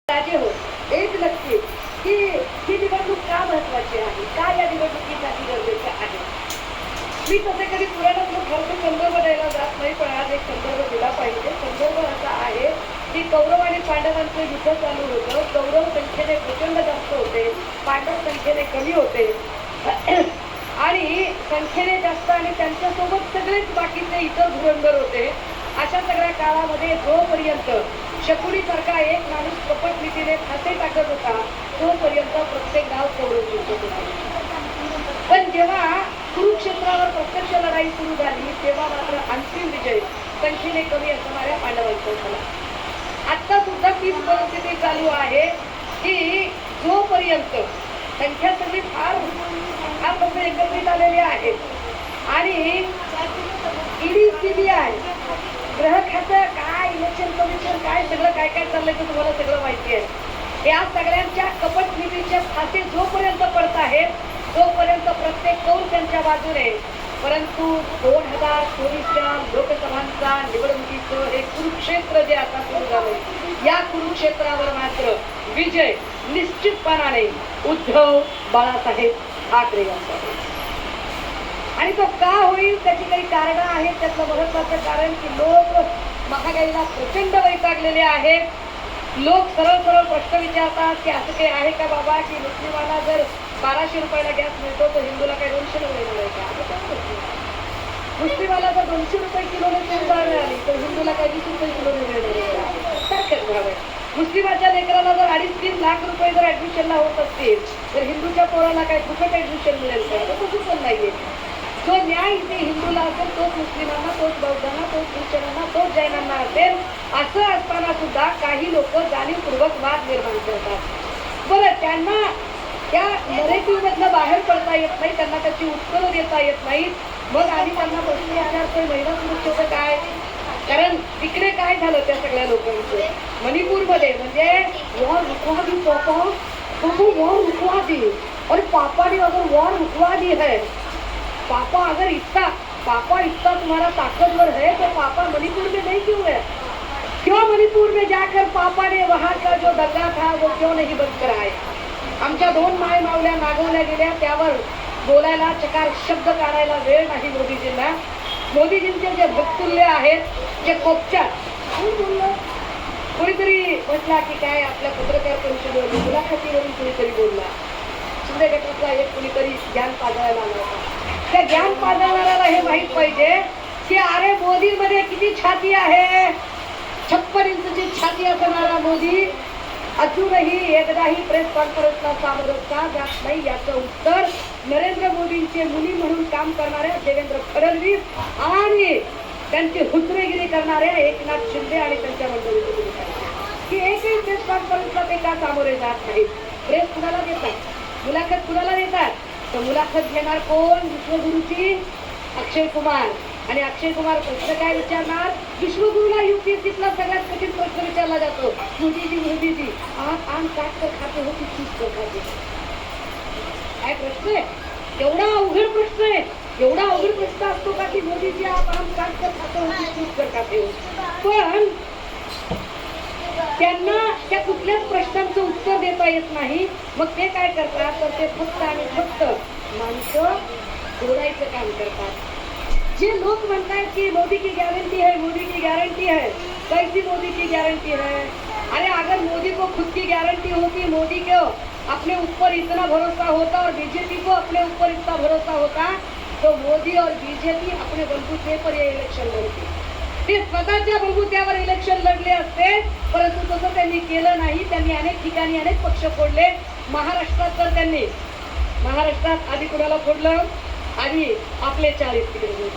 राजे हो, एक नक्की की ही निवडणूक का महत्वाची आहे, का या निवडणुकीसाठी गरजेचं आहे. मी तसे कधी पुराणातलं फारसे संदर्भ द्यायला जात नाही, पण आज एक संदर्भ दिला पाहिजे. संदर्भ असा आहे की कौरव आणि पांडवांचं युद्ध चालू होतं. कौरव संख्येने प्रचंड जास्त होते, पांडव संख्येने कमी होते आणि संख्येने जास्त आणि त्यांच्यासोबत सगळेच बाकीचे इतर धुरंधर होते. अशा सगळ्या काळामध्ये जोपर्यंत शकुनीसारखा एक माणूस कपट नीतीने फासे टाकत होता तोपर्यंत प्रत्येक गाव कौरव जिंकत होता. पण जेव्हा कुरुक्षेत्रावर प्रत्यक्ष लढाई सुरू झाली तेव्हा मात्र अंतिम विजय संख्येने कमी असणाऱ्या पांडवांचा झाला. आता सुद्धा तीच परिस्थिती चालू आहे की जोपर्यंत संख्या सगळी फार लोक एकत्रित आलेली आहेत आणि ईडी सीबीआय ग्रह खातं काय इलेक्शन कमिशन काय सगळं काय काय चाललंय ते तुम्हाला सगळं माहिती आहे. या सगळ्यांच्या कपट नीतीचे फासे जोपर्यंत पडत आहेत तोपर्यंत प्रत्येक कौल त्यांच्या बाजूने. परंतु 2024च्या लोकसभांचा निवडणुकीचं हे कुरुक्षेत्र जे आता सुरू झालंय या कुरुक्षेत्रावर मात्र विजय निश्चितपणाने उद्धव बाळासाहेब ठाकरे यांचा. आणि तो का होईल त्याची काही कारणं आहेत. त्यातलं महत्वाचं कारण की लोक महागाईला प्रचंड वैतागलेले आहेत. लोक सरळ सरळ प्रश्न विचारतात की असं काही आहे का बाबा की मुस्लिमाला जर 1200 रुपयाला गॅस मिळतो तर हिंदूला काही 200 रुपये मिळेल का. मुस्लिमाला जर 200 रुपये किलोने तूर डाळ मिळाली तर हिंदूला काही 20 रुपये किलोने मिळेल सारखंच भाव आहे. मुस्लिमाच्या लेकराला जर 2.5-3 लाख रुपये जर ऍडमिशनला होत असतील तर हिंदूच्या पोराला काही फुकट ऍडमिशन मिळेल का. तसं पण नाहीये. जो न्याय इथे हिंदूला असेल तोच मुस्लिमांना, तोच बौद्धांना, तोच ख्रिश्चनांना, तोच जैनांना असेल. असं असताना सुद्धा काही लोक जाणीवपूर्वक वाद निर्माण करतात. बरं, त्यांना त्या नरेटिव्ह मधनं बाहेर पडता येत नाही, त्यांना त्याची उत्तरं देता येत नाहीत. मग आधी त्यांना प्रश्न विचारतोय महिला सुरक्षेचं काय. कारण तिकडे काय झालं त्या सगळ्या लोकांचं मणिपूरमध्ये म्हणजे वॉर रुकवा दी पापा, वॉर रुकवा दी. और पापा ने अगर वॉर रुकवा दी है पापा अगर इतना तुम्हारा ताकतवर है तो पापा मणिपुर में नहीं क्यों है. क्यों मणिपुर में जाकर पापा ने वहाँ का जो दंगा था वो क्यों नहीं बंद कराए. आमच्या 2 माय मावल्या नागवल्या गेल्या त्यावर बोलायला चकार शब्द काढायला वेळ नाही मोदीजींना. मोदीजींचे जे भक्तुल्य आहेत जे कोपच्यात बोललं. कोणीतरी म्हटला की काय आपल्या पत्रकार परिषदेवर मुलाखतीवरून कोणीतरी बोलला. शिंदे गटातला एक कोणीतरी ज्ञान पाजळायला आला होता. त्या ज्ञान पाजळणाऱ्याला हे माहित पाहिजे की अरे मोदींमध्ये किती छाती आहे. 56 इंचची छाती असणारा मोदी अजूनही एकदाही प्रेस कॉन्फरन्सला सामोरं का जात नाही याचं उत्तर नरेंद्र मोदींचे मुली म्हणून काम करणाऱ्या देवेंद्र फडणवीस आणि त्यांची हुजरेगिरी करणाऱ्या एकनाथ शिंदे आणि त्यांच्या मंडळीचे की एकही प्रेस कॉन्फरन्सला ते का सामोरे जात नाहीत. प्रेस कुणाला देतात, मुलाखत कुणाला देतात. तर मुलाखत घेणार कोण. विश्वगुरूची अक्षय कुमार. आणि अक्षय कुमार प्रश्न काय विचारणार. विश्वगुरूला UPSCतला सगळ्यात कठीण प्रश्न विचारला जातो. मोदीजी आप आम काट कर खाते हो की चूज कर खाते. काय प्रश्न आहे. एवढा अवघड प्रश्न आहे. एवढा अवघड प्रश्न असतो का की मोदीजी आप आम काट कर खाते हो की चूज कर खाते हो. पण त्यांना त्या कुठल्याच प्रश्नांचं उत्तर देता येत नाही. मग ते काय करतात तर ते फक्त आणि फक्त माणसं जोडायचं काम करतात. जे लोक म्हणतात की मोदी की गारंटी है, मोदी की गारंटी है. कैसी मोदी की गारंटी है. अरे अगर मोदी को खुद की गारंटी होती, मोदी को अपने ऊपर इतना भरोसा होता और बीजेपी को अपने ऊपर इतना भरोसा होता तो मोदी और बीजेपी अपने बलबूते पर ये इलेक्शन लढते. ते स्वतःच्या बलबूत्यावर इलेक्शन लढले असते. परंतु तसं त्यांनी केलं नाही. त्यांनी अनेक ठिकाणी अनेक पक्ष फोडले. महाराष्ट्रात तर त्यांनी आधी कुणाला फोडलं. आधी आपले 40 तिकडे गेले.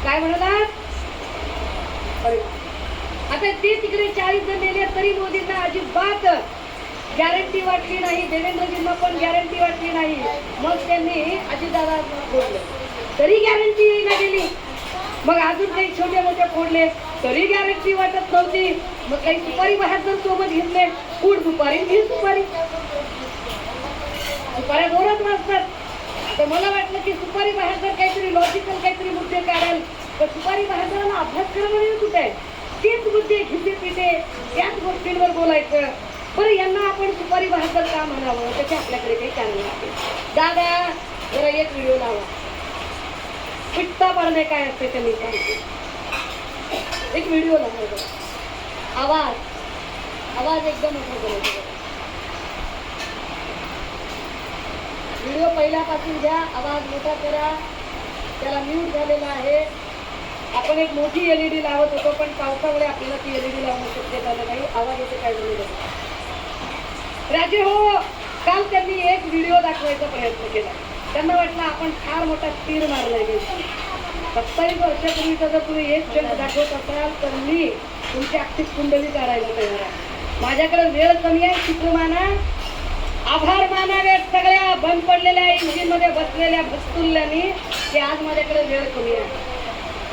काय म्हणालात. आता ते तिकडे 40 जण गेले तरी मोदींना अजिबात गॅरंटी वाटली नाही. देवेंद्रजींना पण गॅरंटी वाटली नाही. मग त्यांनी अजितदादांना फोडलं तरी गॅरंटी येईना गेली. मग अजून काही छोटे मोठे फोडले तरी गॅरंटी वाटत नव्हती. मग काही सुपारी बहादर सोबत घेतले. उड दुपारी ही सुपारी. सुपाऱ्या जोरात वाजतात. तर मला वाटलं की सुपारी बहादर काहीतरी लॉजिकल काहीतरी मुद्दे काढेल. तर सुपारी बहादराला अभ्यास करणं कुठे आहे. तेच मुद्दे घिसे पिटे त्याच गोष्टींवर बोलायचं. बरं यांना आपण सुपारी बहादर का म्हणावं त्याचे आपल्याकडे काही कारण आहे. दादा जरा एक व्हिडिओ लावा. पिट्टा पाडणे काय असते ते मी सांगते. एक व्हिडिओ लावा. आवाज एकदम मोठा करायचा. व्हिडिओ पहिल्यापासून घ्या. आवाज मोठा करा. त्याला म्यूट झालेला आहे. आपण एक मोठी LED लावत होतो पण पावसामुळे आपल्याला ती LED लावणं शक्य झालं नाही. आवाज येते काय झालं. राजे हो काल त्यांनी एक व्हिडिओ दाखवायचा प्रयत्न केला. त्यांना वाटलं आपण फार मोठा तीर मारलाय गेला. 27 वर्षापूर्वीचा जर तुम्ही एक जन्म दाखवत असाल तर मी तुमची अख्खी कुंडली काढायला तयार आहे. माझ्याकडे वेळ कमी आहे. चित्र माना. आभार मानावेत सगळ्या बंद पडलेल्या इंजिन मध्ये बसलेल्या भस्तुल्यांनी की आज माझ्याकडे वेळ कमी आहे.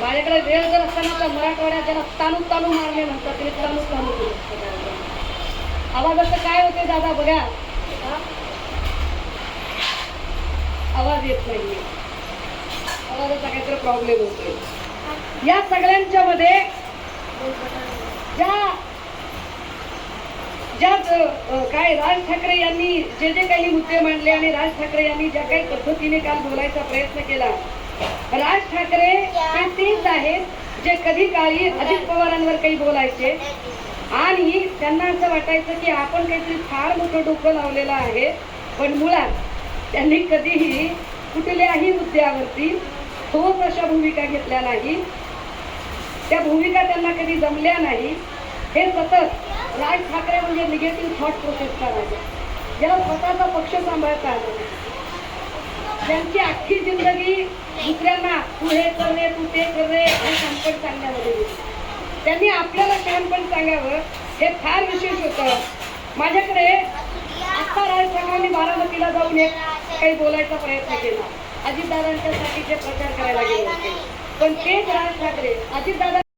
माझ्याकडे वेळ जर असताना तर मराठवाड्यात ज्याला तानू मारणे म्हणतात ते तानू आवाजाचं काय होते दादा बघा. आवाज येत नाहीये. आवाजाचा काहीतरी प्रॉब्लेम होतोय. या सगळ्यांच्या मध्ये ज्या काय राज ठाकरे यांनी जे काही मुद्दे मांडले आणि राज ठाकरे यांनी ज्या काही पद्धतीने काल बोलायचा प्रयत्न केला. राज ठाकरे हे तेच आहेत जे कधी काळी अजित पवारांवर काही बोलायचे आणि त्यांना असं वाटायचं की आपण काहीतरी फार मोठं डोकं लावलेलं आहे. पण मुळात त्यांनी कधीही कुठल्याही मुद्द्यावरती ठोस अशा भूमिका घेतल्या नाही. त्या भूमिका त्यांना कधी जमल्या नाही. हे सतत राज ठाकरे म्हणजे निगेटिव्ह थॉट प्रोसेस करायचे. ज्याला स्वतःचा पक्ष सांभाळता आला नाही. त्यांची अख्खी जिंदगी दुसऱ्यांना तू हे करणे तू ते करणे हे शहाणपण सांगण्यामध्ये गेली. त्यांनी आपल्याला शहाणपण सांगावं हे फार विशेष होतं. माझ्याकडे आता राज ठाकरेंनी बारामतीला जाऊन एक काही बोलायचा प्रयत्न केला. अजितदादांच्यासाठी जे प्रचार करायला गेले होते पण तेच राज ठाकरे अजितदादा